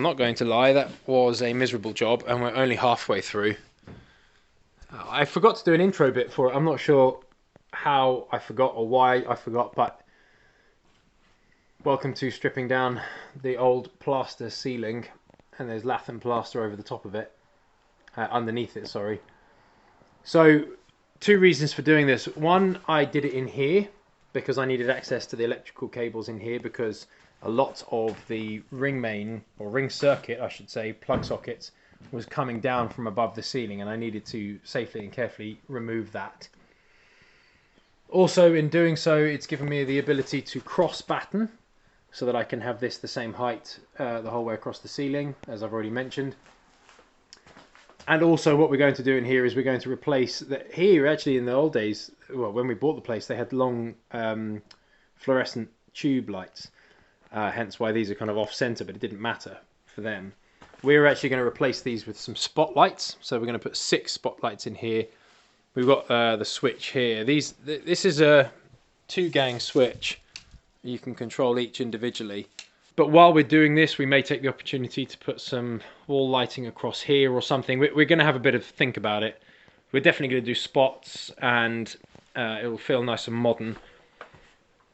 I'm not going to lie, that was a miserable job, and we're only halfway through. I forgot to do an intro bit for it. I'm not sure how I forgot or why I forgot, but welcome to stripping down the old plaster ceiling, and there's lath and plaster over the top of it, underneath it, sorry. So, two reasons for doing this. One, I did it in here because I needed access to the electrical cables in here, because a lot of the ring main, or ring circuit I should say, plug sockets, was coming down from above the ceiling, and I needed to safely and carefully remove that. Also, in doing so, it's given me the ability to cross batten, so that I can have this the same height the whole way across the ceiling, as I've already mentioned. And also what we're going to do in here is we're going to replace that. Here, actually, in the old days, well, when we bought the place, they had long fluorescent tube lights. Hence why these are kind of off-center, but it didn't matter for them. We're actually going to replace these with some spotlights. So we're going to put 6 spotlights in here. We've got the switch here. This is a 2-gang switch. You can control each individually. But while we're doing this, we may take the opportunity to put some wall lighting across here or something. We're going to have a bit of think about it. We're definitely going to do spots, and it'll feel nice and modern.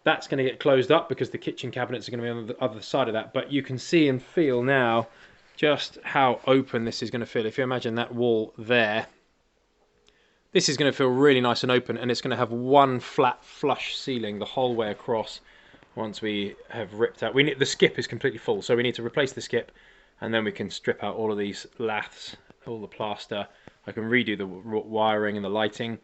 That's going to get closed up because the kitchen cabinets are going to be on the other side of that. But you can see and feel now just how open this is going to feel. If you imagine that wall there, this is going to feel really nice and open, and it's going to have one flat flush ceiling the whole way across. Once we have ripped out, the skip is completely full, so we need to replace the skip, and then we can strip out all of these laths, all the plaster. I can redo the wiring and the lighting,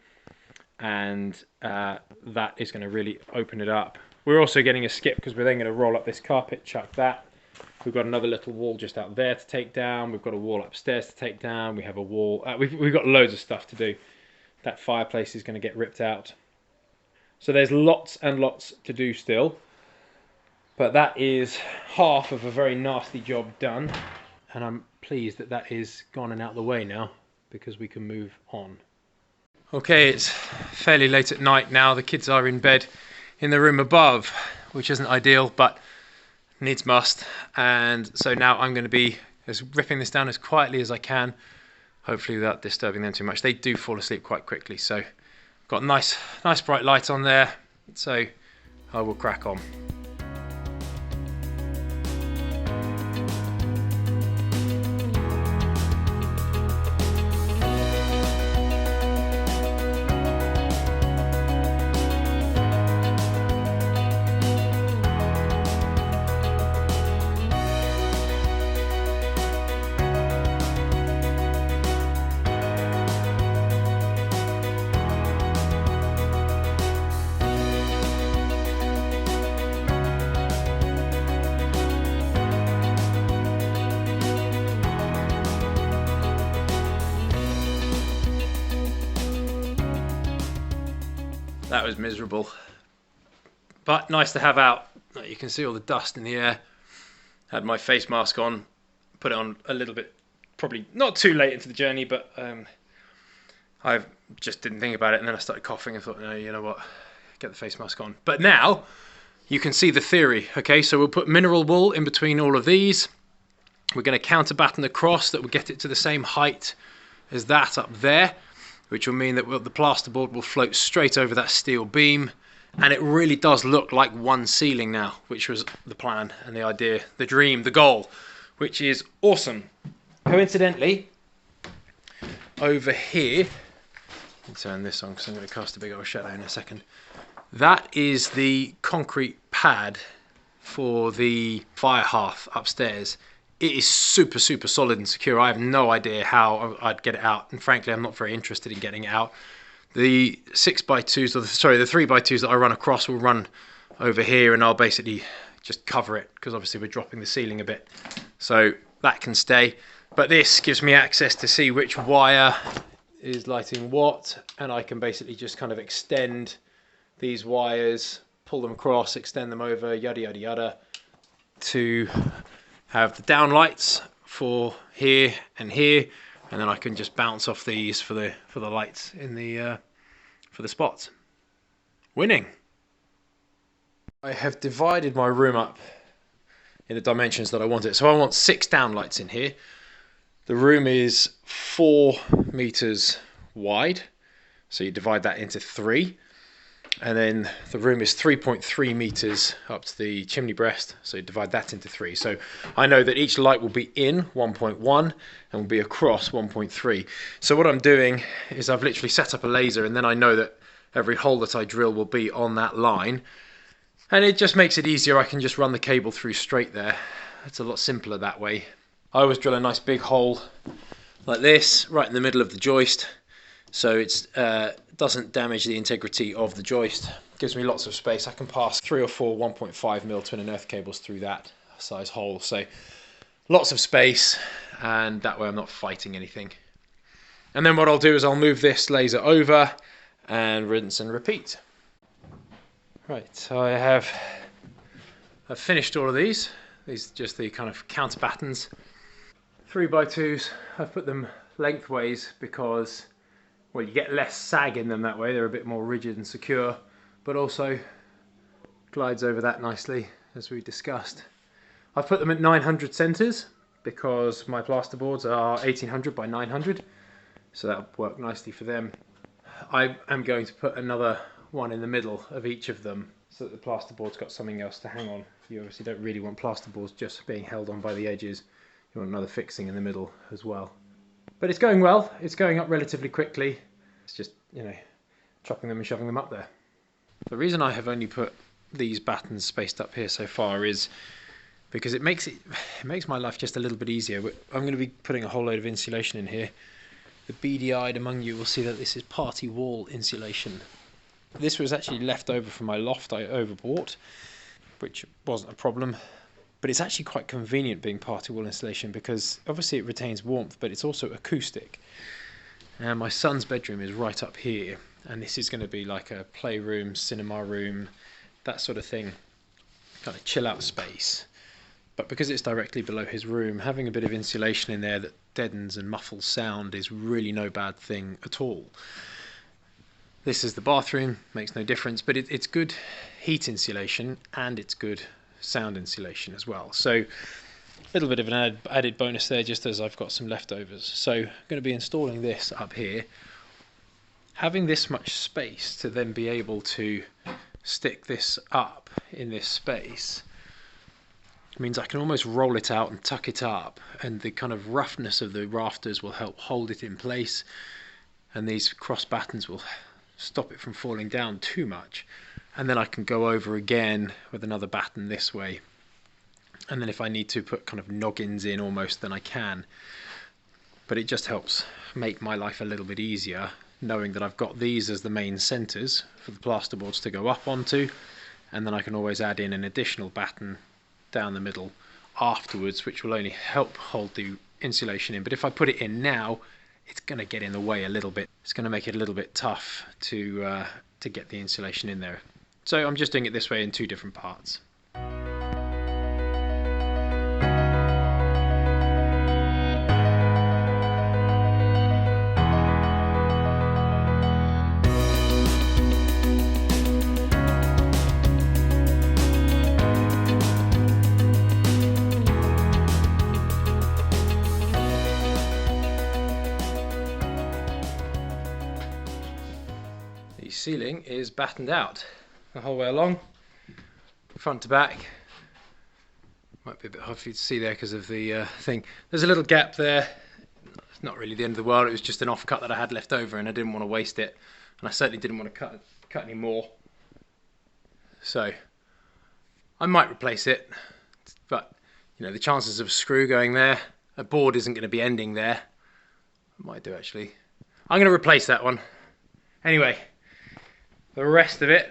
and that is going to really open it up. We're also getting a skip because we're then going to roll up this carpet, chuck that. We've got another little wall just out there to take down. We've got a wall upstairs to take down. We have a wall. We've got loads of stuff to do. That fireplace is going to get ripped out. So there's lots and lots to do still. But that is half of a very nasty job done. And I'm pleased that that is gone and out of the way now, because we can move on. Okay, it's fairly late at night now. The kids are in bed in the room above, which isn't ideal, but needs must. And so now I'm going to be ripping this down as quietly as I can, hopefully without disturbing them too much. They do fall asleep quite quickly, so got nice bright light on there, so I will crack on. That was miserable, but nice to have out. You can see all the dust in the air. Had my face mask on, put it on a little bit, probably not too late into the journey, but I just didn't think about it, and then I started coughing and thought, no, you know what, get the face mask on. But now you can see the theory. Okay, so we'll put mineral wool in between all of these. We're going to counter batten across that will get it to the same height as that up there, which will mean that the plasterboard will float straight over that steel beam, and it really does look like one ceiling now, which was the plan and the idea, the dream, the goal, which is awesome. Coincidentally, over here, let me turn this on because I'm going to cast a big old shadow in a second. That is the concrete pad for the fire hearth upstairs. It is super solid and secure. I have no idea how I'd get it out, and frankly I'm not very interested in getting it out. The 6x2s, the 3x2s that I run across will run over here, and I'll basically just cover it because obviously we're dropping the ceiling a bit, so that can stay. But this gives me access to see which wire is lighting what, and I can basically just kind of extend these wires, pull them across, extend them over, yada yada yada, to have the downlights for here and here, and then I can just bounce off these for the lights in the for the spots. Winning. I have divided my room up in the dimensions that I want it. So I want 6 downlights in here. The room is 4 meters wide, so you divide that into 3. And then the room is 3.3 meters up to the chimney breast, so you divide that into 3. So I know that each light will be in 1.1 and will be across 1.3. So what I'm doing is I've literally set up a laser, and then I know that every hole that I drill will be on that line. And it just makes it easier. I can just run the cable through straight there. It's a lot simpler that way. I always drill a nice big hole like this, right in the middle of the joist, so it doesn't damage the integrity of the joist. It gives me lots of space. I can pass 3 or 4 1.5mm twin and earth cables through that size hole, so lots of space, and that way I'm not fighting anything. And then what I'll do is I'll move this laser over and rinse and repeat. Right, so I've finished all of these. These are just the kind of counter battens. 3x2s, I've put them lengthways because, well, you get less sag in them that way. They're a bit more rigid and secure, but also glides over that nicely, as we discussed. I've put them at 900 centres because my plasterboards are 1800 by 900, so that'll work nicely for them. I am going to put another one in the middle of each of them so that the plasterboard's got something else to hang on. You obviously don't really want plasterboards just being held on by the edges. You want another fixing in the middle as well. But it's going well. It's going up relatively quickly. It's just, you know, chopping them and shoving them up there. The reason I have only put these battens spaced up here so far is because it makes my life just a little bit easier. I'm going to be putting a whole load of insulation in here. The beady-eyed among you will see that this is party wall insulation. This was actually left over from my loft I overbought, which wasn't a problem. But it's actually quite convenient being party wall insulation because obviously it retains warmth, but it's also acoustic. And my son's bedroom is right up here, and this is going to be like a playroom, cinema room, that sort of thing, kind of chill out space. But because it's directly below his room, having a bit of insulation in there that deadens and muffles sound is really no bad thing at all. This is the bathroom, makes no difference, but it's good heat insulation and it's good sound insulation as well. So a little bit of an added bonus there, just as I've got some leftovers. So I'm going to be installing this up here. Having this much space to then be able to stick this up in this space means I can almost roll it out and tuck it up, and the kind of roughness of the rafters will help hold it in place, and these cross battens will stop it from falling down too much. And then I can go over again with another batten this way, and then if I need to put kind of noggins in almost, then I can. But it just helps make my life a little bit easier knowing that I've got these as the main centres for the plasterboards to go up onto, and then I can always add in an additional batten down the middle afterwards, which will only help hold the insulation in. But if I put it in now, it's going to get in the way a little bit. It's going to make it a little bit tough to get the insulation in there. So I'm just doing it this way in 2 different parts. The ceiling is battened out the whole way along, front to back. Might be a bit hard for you to see there because of the thing. There's a little gap there. It's not really the end of the world. It was just an offcut that I had left over, and I didn't want to waste it, and I certainly didn't want to cut any more. So I might replace it, but you know, the chances of a screw going there, a board isn't going to be ending there. I might do actually. I'm going to replace that one. Anyway, the rest of it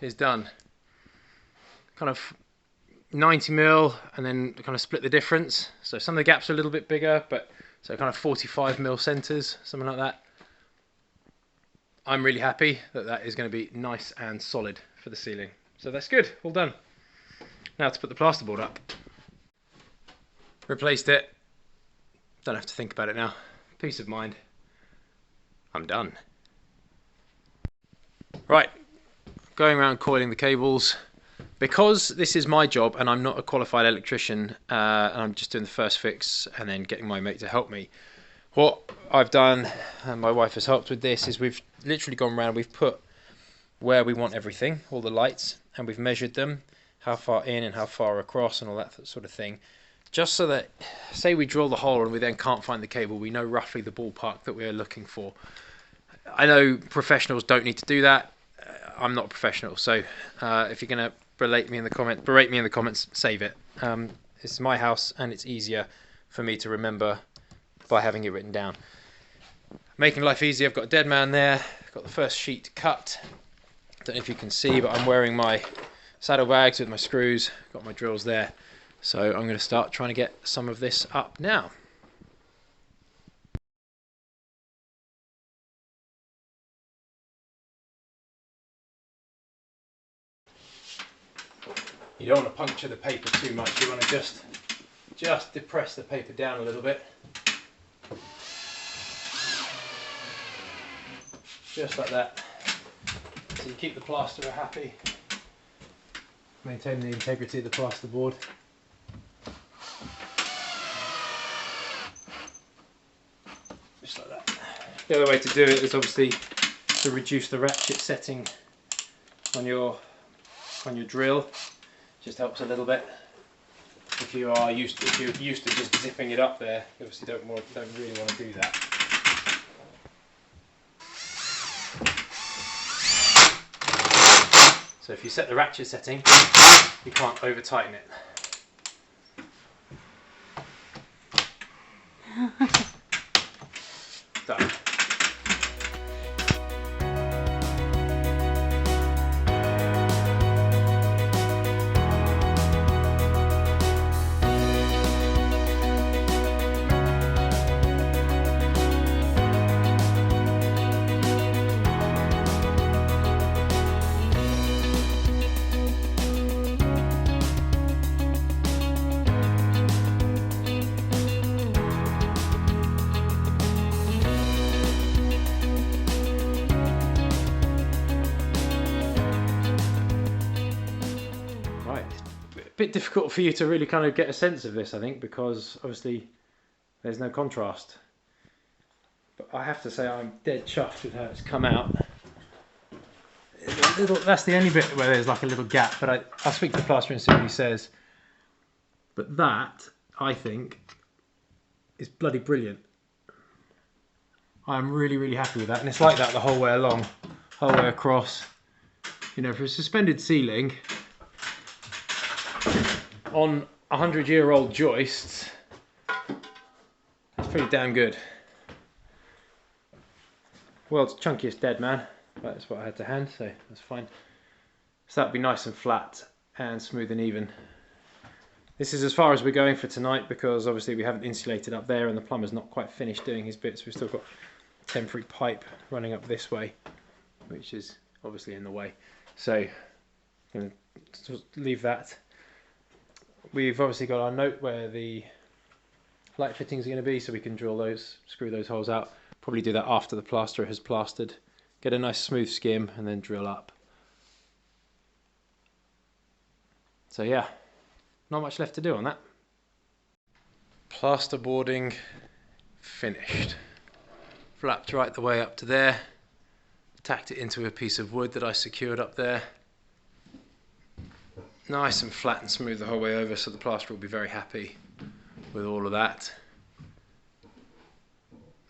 is done. Kind of 90mm, and then kind of split the difference. So some of the gaps are a little bit bigger, but so kind of 45mm centres, something like that. I'm really happy that that is going to be nice and solid for the ceiling. So that's good, all done. Now to put the plasterboard up. Replaced it. Don't have to think about it now. Peace of mind. I'm done. Right, going around coiling the cables. because this is my job and I'm not a qualified electrician, and I'm just doing the first fix and then getting my mate to help me, what I've done, and my wife has helped with this, is we've literally gone around, we've put where we want everything, all the lights, and we've measured them, how far in and how far across and all that sort of thing, just so that, say we drill the hole and we then can't find the cable, we know roughly the ballpark that we're looking for. I know professionals don't need to do that. I'm not a professional, so if you're going to berate me in the comments, save it. It's my house and it's easier for me to remember by having it written down. Making life easy, I've got a dead man there, got the first sheet cut. Don't know if you can see, but I'm wearing my saddlebags with my screws, got my drills there. So I'm going to start trying to get some of this up now. You don't want to puncture the paper too much, you want to just depress the paper down a little bit. Just like that. So you keep the plasterer happy, maintain the integrity of the plasterboard. Just like that. The other way to do it is obviously to reduce the ratchet setting on your drill. Just helps a little bit. If you're used to just zipping it up there, you obviously don't really want to do that. So if you set the ratchet setting, you can't over tighten it. Done. Bit difficult for you to really kind of get a sense of this, I think, because obviously there's no contrast. But I have to say I'm dead chuffed with how it's come out. That's the only bit where there's like a little gap, but I'll speak to the plasterer and see what he says. But that, I think, is bloody brilliant. I'm really, really happy with that, and it's like that the whole way along, whole way across. You know, for a suspended ceiling on 100-year-old joists, that's pretty damn good. World's chunkiest dead man, that's what I had to hand, so that's fine. So that'd be nice and flat and smooth and even. This is as far as we're going for tonight, because obviously we haven't insulated up there and the plumber's not quite finished doing his bits. We've still got temporary pipe running up this way, which is obviously in the way. So I'm going to leave that. We've obviously got our note where the light fittings are going to be, so we can drill those, screw those holes out. Probably do that after the plasterer has plastered. Get a nice smooth skim and then drill up. So yeah, not much left to do on that. Plasterboarding finished. Flapped right the way up to there. Tacked it into a piece of wood that I secured up there. Nice and flat and smooth the whole way over, so the plasterer will be very happy with all of that.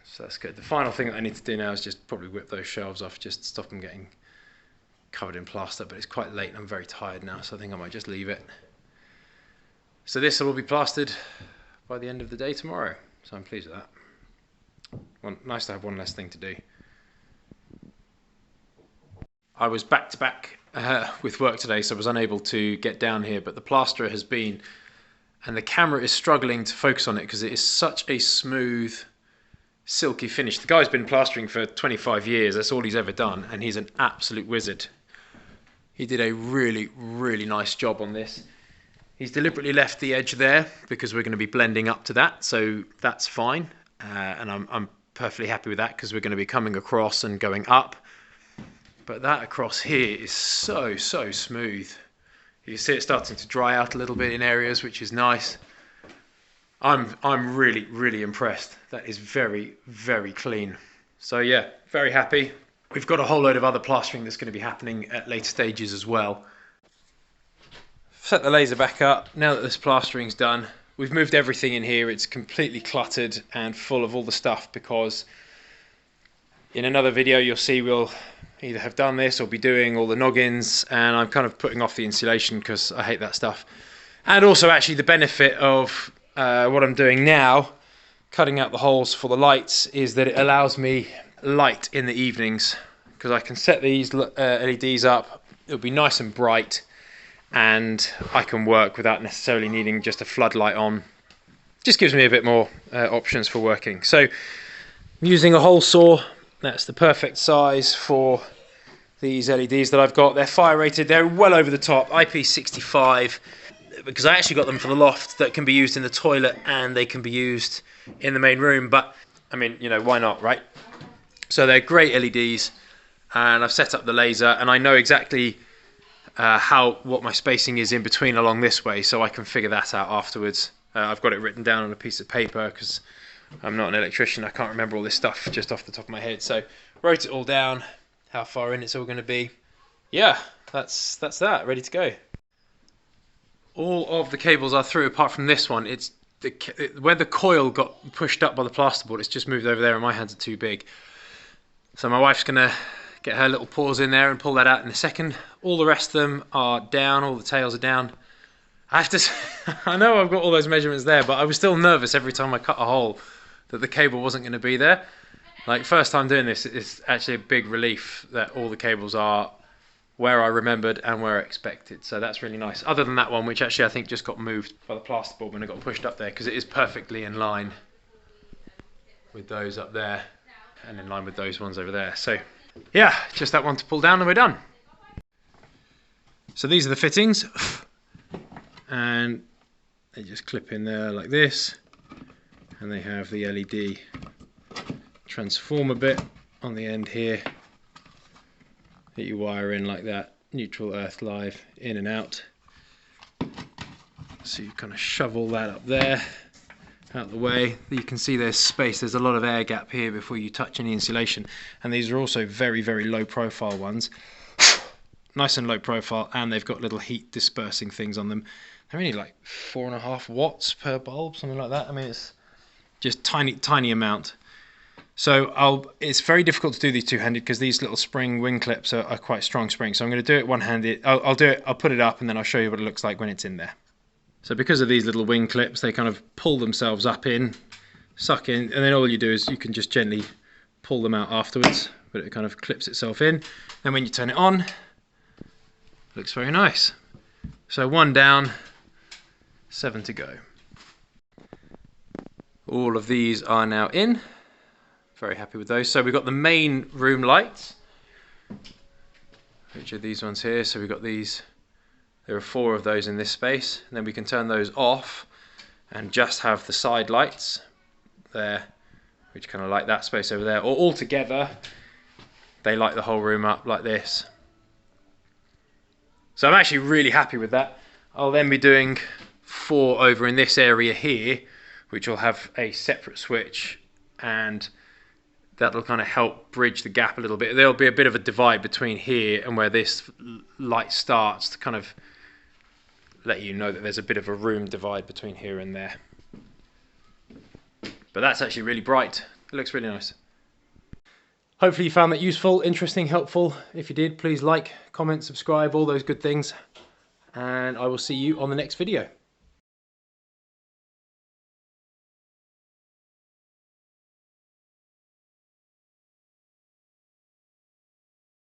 So that's good. The final thing that I need to do now is just probably whip those shelves off, just to stop them getting covered in plaster, but it's quite late and I'm very tired now, so I think I might just leave it. So this will all be plastered by the end of the day tomorrow, so I'm pleased with that. Nice to have one less thing to do. I was back to back with work today, so I was unable to get down here, but the plasterer has been, and the camera is struggling to focus on it because it is such a smooth, silky finish. The guy's been plastering for 25 years, that's all he's ever done, and he's an absolute wizard. He did a really, really nice job on this. He's deliberately left the edge there because we're going to be blending up to that, so that's fine, and I'm perfectly happy with that because we're going to be coming across and going up. But that across here is so smooth. You can see it starting to dry out a little bit in areas, which is nice. I'm really impressed. That is very clean. So yeah, very happy. We've got a whole load of other plastering that's going to be happening at later stages as well. Set the laser back up. Now that this plastering's done, we've moved everything in here. It's completely cluttered and full of all the stuff, because in another video you'll see we'll either have done this or be doing all the noggins, and I'm kind of putting off the insulation because I hate that stuff. And also actually the benefit of what I'm doing now, cutting out the holes for the lights, is that it allows me light in the evenings, because I can set these LEDs up. It'll be nice and bright, and I can work without necessarily needing just a floodlight on. Just gives me a bit more options for working. So I'm using a hole saw. That's the perfect size for these LEDs that I've got. They're fire rated. They're well over the top. IP65. Because I actually got them for the loft that can be used in the toilet and they can be used in the main room. But I mean, you know, why not, right? So they're great LEDs, and I've set up the laser, and I know exactly what my spacing is in between along this way, so I can figure that out afterwards. I've got it written down on a piece of paper because I'm not an electrician. I can't remember all this stuff just off the top of my head. So wrote it all down, how far in it's all going to be. Yeah, that's that, ready to go. All of the cables are through apart from this one. It's where the coil got pushed up by the plasterboard. It's just moved over there and my hands are too big. So my wife's going to get her little paws in there and pull that out in a second. All the rest of them are down. All the tails are down. I have to I know I've got all those measurements there, but I was still nervous every time I cut a hole that the cable wasn't going to be there. Like, first time doing this, it's actually a big relief that all the cables are where I remembered and where I expected, so that's really nice. Other than that one, which actually I think just got moved by the plasterboard when it got pushed up there, because it is perfectly in line with those up there and in line with those ones over there. So yeah, just that one to pull down and we're done. So these are the fittings, and they just clip in there like this, and they have the LED transformer bit on the end here that you wire in like that, neutral, earth, live, in and out. So you kind of shove all that up there, out the way. You can see there's space, there's a lot of air gap here before you touch any insulation. And these are also very low profile ones. Nice and low profile, and they've got little heat dispersing things on them. They're only like 4.5 watts per bulb, something like that. I mean, it's just tiny amount. So it's very difficult to do these two-handed because these little spring wing clips are quite strong springs. So I'm going to do it one-handed. I'll put it up and then I'll show you what it looks like when it's in there. So because of these little wing clips, they kind of pull themselves up in, suck in, and then all you do is you can just gently pull them out afterwards, but it kind of clips itself in. Then when you turn it on, it looks very nice. So 1 down, 7 to go. All of these are now in. Very happy with those. So we've got the main room lights, which are these ones here. So we've got these, there are 4 of those in this space, and then we can turn those off and just have the side lights there, which kind of light that space over there, or all together they light the whole room up like this. So I'm actually really happy with that. I'll then be doing 4 over in this area here, which will have a separate switch, and that'll kind of help bridge the gap a little bit. There'll be a bit of a divide between here and where this light starts to kind of let you know that there's a bit of a room divide between here and there. But that's actually really bright. It looks really nice. Hopefully you found that useful, interesting, helpful. If you did, please like, comment, subscribe, all those good things. And I will see you on the next video.